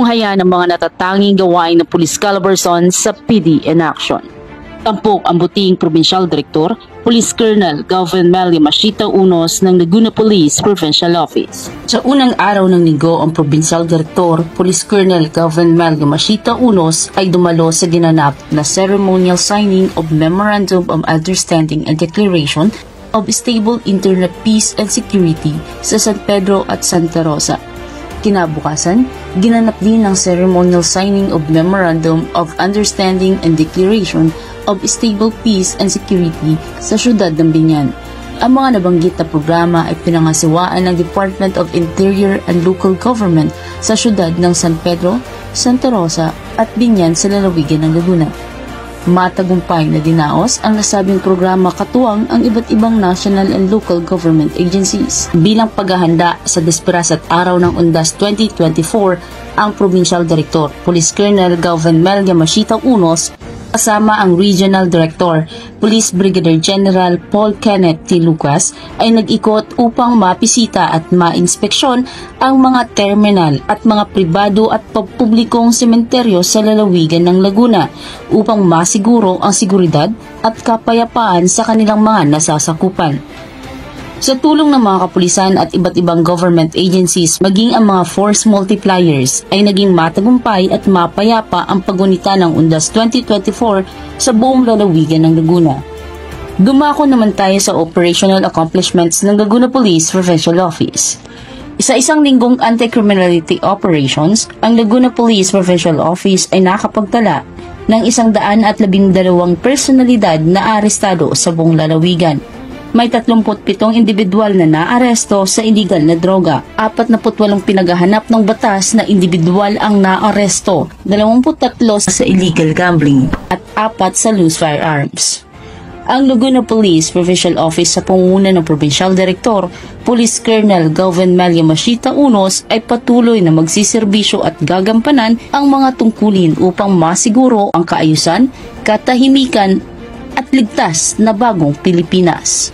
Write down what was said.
tinunghayan ang mga natatanging gawain ng Police Calabarzon sa PD in action. Tampok ang buting Provincial Director, Police Colonel Galvin Melio Machita Unos ng Laguna Police Provincial Office. Sa unang araw ng linggo, ang Provincial Director, Police Colonel Galvin Melio Machita Unos ay dumalo sa ginanap na ceremonial signing of Memorandum of Understanding and Declaration of Stable Internal Peace and Security sa San Pedro at Santa Rosa. Kinabukasan, ginanap din ang ceremonial signing of Memorandum of Understanding and Declaration of Stable Peace and Security sa siyudad ng Biñan. Ang mga nabanggit na programa ay pinangasiwaan ng Department of Interior and Local Government sa siyudad ng San Pedro, Santa Rosa at Biñan sa lalawigan ng Laguna. Matagumpay na dinaos ang nasabing programa katuwang ang iba't ibang national and local government agencies. Bilang paghahanda sa desperasat araw ng Undas 2024, ang Provincial Director, Police Colonel Galvin Melio Machita Unos, kasama ang Regional Director, Police Brigadier General Paul Kenneth T. Lucas ay nag-ikot upang mapisita at ma-inspeksyon ang mga terminal at mga pribado at pampublikong sementeryo sa lalawigan ng Laguna upang masiguro ang seguridad at kapayapaan sa kanilang mga nasasakupan. Sa tulong ng mga kapulisan at iba't ibang government agencies, maging ang mga force multipliers ay naging matagumpay at mapayapa ang pagunita ng Undas 2024 sa buong lalawigan ng Laguna. Dumako naman tayo sa operational accomplishments ng Laguna Police Provincial Office. Isa-isang linggong anti-criminality operations, ang Laguna Police Provincial Office ay nakapagtala ng 112 personalidad na arestado sa buong lalawigan. May 37 individual na naaresto sa illegal na droga, 48 pinaghahanap ng batas na individual ang naaresto, 23 sa illegal gambling at 4 sa loose firearms. Ang Laguna Police Provincial Office sa pangunguna ng Provincial Director, Police Colonel Galvin Melio Machita Unos ay patuloy na magsiserbisyo at gagampanan ang mga tungkulin upang masiguro ang kaayusan, katahimikan at ligtas na bagong Pilipinas.